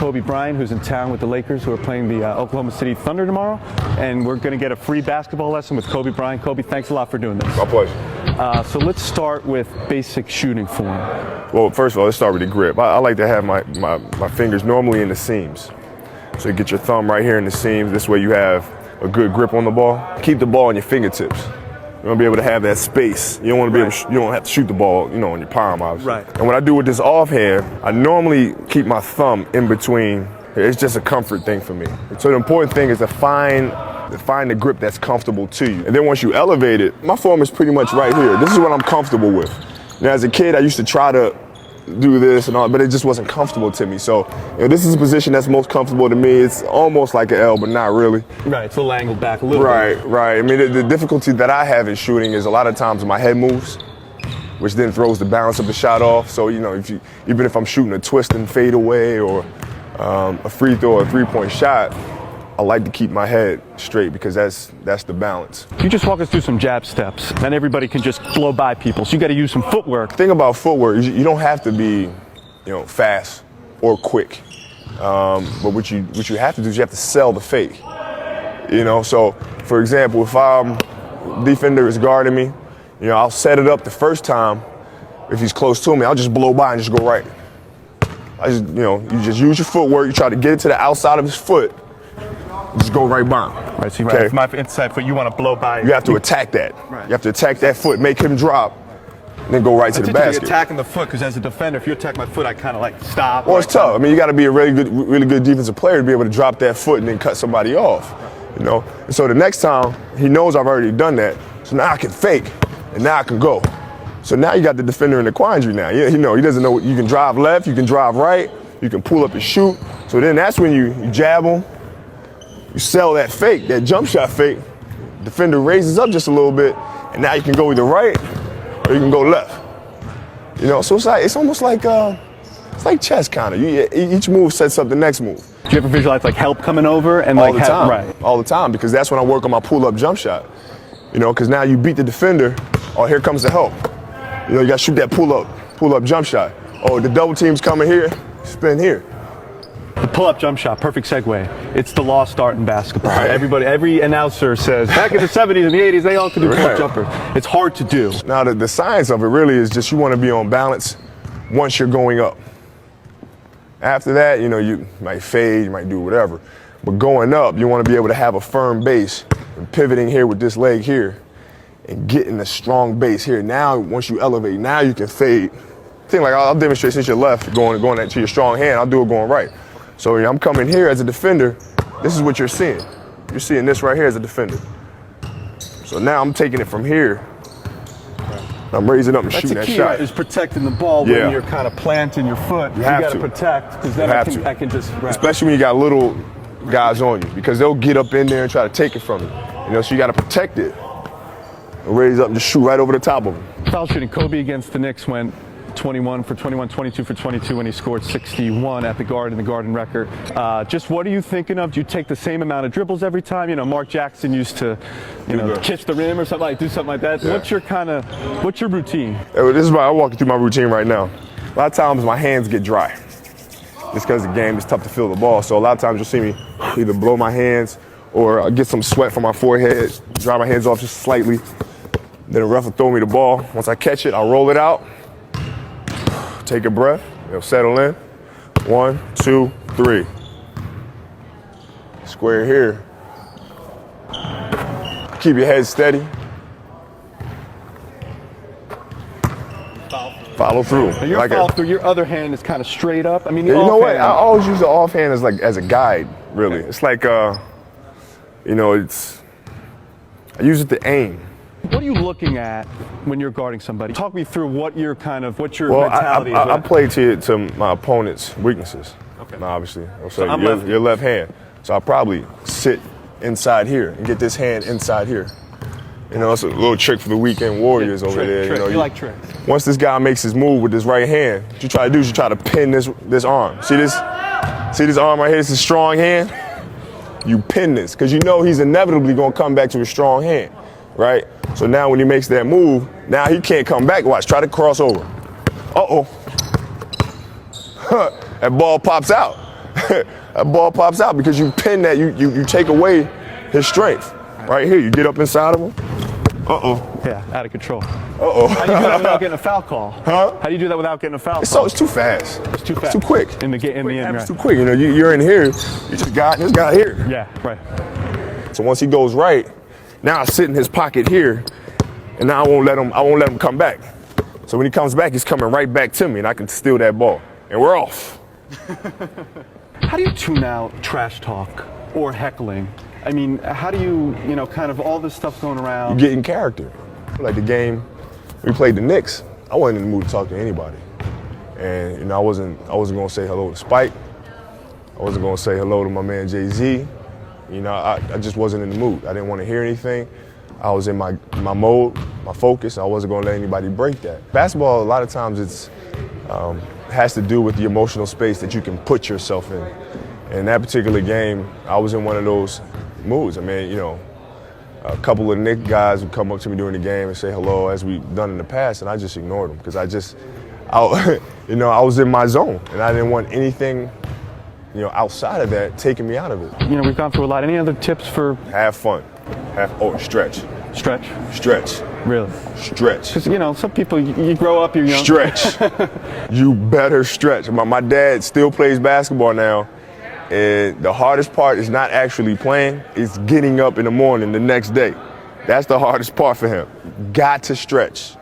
Kobe Bryant, who's in town with the Lakers, who are playing the Oklahoma City Thunder tomorrow, and we're going to get a free basketball lesson with Kobe Bryant. Kobe, thanks a lot for doing this. My pleasure. So let's start with basic shooting form. Well, first of all, let's start with the grip. I like to have my fingers normally in the seams. So you get your thumb right here in the seams. This way you have a good grip on the ball. Keep the ball on your fingertips. You want to be able to have that space. You don't want to be able to, you don't have to shoot the ball, on your palm, obviously. Right. And what I do with this offhand, I normally keep my thumb in between. It's just a comfort thing for me. So the important thing is to find the grip that's comfortable to you. And then once you elevate it, my form is pretty much right here. This is what I'm comfortable with. Now, as a kid, I used to try to do this and all, but it just wasn't comfortable to me. So this is a position that's most comfortable to me. It's almost like an L, but not really. Right, it's a little angled back a little bit. Right. I mean, the difficulty that I have in shooting is a lot of times my head moves, which then throws the balance of the shot off. So, even if I'm shooting a twist and fade away or a free throw or a three-point shot, I like to keep my head straight because that's the balance. Can you just walk us through some jab steps? And everybody can just blow by people, so you got to use some footwork. The thing about footwork is you don't have to be, fast or quick. But what you have to do is you have to sell the fake. So for example, if defender is guarding me, I'll set it up the first time. If he's close to me, I'll just blow by and just go right. You just use your footwork. You try to get it to the outside of his foot. Just go right by him. Right, so if my inside foot, you want to blow by. You have to attack that. Right. You have to attack that foot, make him drop, and then go right to the basket. Attacking the foot, because as a defender, if you attack my foot, I kind of like stop. Well, it's tough. I mean, you got to be a really good defensive player to be able to drop that foot and then cut somebody off. And so the next time, he knows I've already done that. So now I can fake, and now I can go. So now you got the defender in the quandary now. He doesn't know. You can drive left, you can drive right, you can pull up and shoot. So then that's when you jab him. You sell that fake, that jump shot fake. Defender raises up just a little bit, and now you can go either right or you can go left. So it's almost like it's like chess kind of. Each move sets up the next move. Do you ever visualize like help coming over and all the time? Right. All the time, because that's when I work on my pull-up jump shot. Because now you beat the defender. Oh, here comes the help. You got to shoot that pull-up jump shot. Oh, the double team's coming here. Spin here. The pull-up jump shot, perfect segue. It's the lost art in basketball. Right. Every announcer says, back in the 70s and the 80s, they all could do pull-up jumpers. It's hard to do. Now, the science of it really is just you want to be on balance once you're going up. After that, you might fade, you might do whatever. But going up, you want to be able to have a firm base and pivoting here with this leg here and getting a strong base here. Now, once you elevate, now you can fade. I'll demonstrate since you're left, going to your strong hand, I'll do it going right. So I'm coming here as a defender. This is what you're seeing. You're seeing this right here as a defender. So now I'm taking it from here. I'm raising up and shooting that shot. That's the key, is protecting the ball when you're kind of planting your foot. You got to protect, because then I can just. Right. Especially when you got little guys on you, because they'll get up in there and try to take it from you. So you got to protect it. And raise up and just shoot right over the top of them. Foul shooting. Kobe against the Knicks went 21 for 21, 22 for 22 when he scored 61 at the Garden, the Garden record. Just what are you thinking of? Do you take the same amount of dribbles every time? Mark Jackson used to, kiss the rim or something do something like that. Yeah. What's your routine? This is why I'm walking through my routine right now. A lot of times my hands get dry. Just because the game is tough to feel the ball. So a lot of times you'll see me either blow my hands or I get some sweat from my forehead, dry my hands off just slightly. Then the ref will throw me the ball. Once I catch it, I'll roll it out. Take a breath, it'll settle in. 1, 2, 3. Square here. Keep your head steady. Follow through. Now your follow through, your other hand is kind of straight up. I mean, you know what? I always use the offhand as a guide, really. Okay. It's like, I use it to aim. What are you looking at when you're guarding somebody? Talk me through what your mentality is. I play to my opponent's weaknesses. Okay. Obviously. So your left hand. So I'll probably sit inside here and get this hand inside here. It's a little trick for the weekend warriors over there. You like tricks. Once this guy makes his move with his right hand, what you try to do is you try to pin this arm. See this arm right here? This is a strong hand. You pin this because he's inevitably going to come back to a strong hand. Right? So now when he makes that move, now he can't come back. Watch, try to cross over. Uh-oh. That ball pops out. that ball pops out because you pin that, you take away his strength. Right here, you get up inside of him. Uh-oh. Yeah, out of control. Uh-oh. How do you do that without getting a foul call? Huh? How do you do that without getting a foul So call? it's too fast. It's too fast. It's too quick. In the end, It's right? too quick. You know, you're in here, you just got this guy here. Yeah, right. So once he goes right, now I sit in his pocket here, and now I won't let him come back. So when he comes back, he's coming right back to me, and I can steal that ball. And we're off. How do you tune out trash talk or heckling? I mean, how do you, kind of all this stuff going around? You get in character. Like the game, we played the Knicks. I wasn't in the mood to talk to anybody. And I wasn't gonna say hello to Spike. I wasn't gonna say hello to my man Jay-Z. I just wasn't in the mood. I didn't want to hear anything. I was in my mode, my focus. I wasn't gonna let anybody break that. Basketball, a lot of times it's has to do with the emotional space that you can put yourself in. In that particular game, I was in one of those moods. I mean, a couple of Knicks guys would come up to me during the game and say hello, as we've done in the past, and I just ignored them because I was in my zone, and I didn't want anything, outside of that taking me out of it. We've gone through a lot. Any other tips for Have fun. stretch? Stretch. Really? Stretch. Because, some people, you grow up, you're young. Stretch. You better stretch. My dad still plays basketball now, and the hardest part is not actually playing, it's getting up in the morning the next day. That's the hardest part for him. Got to stretch.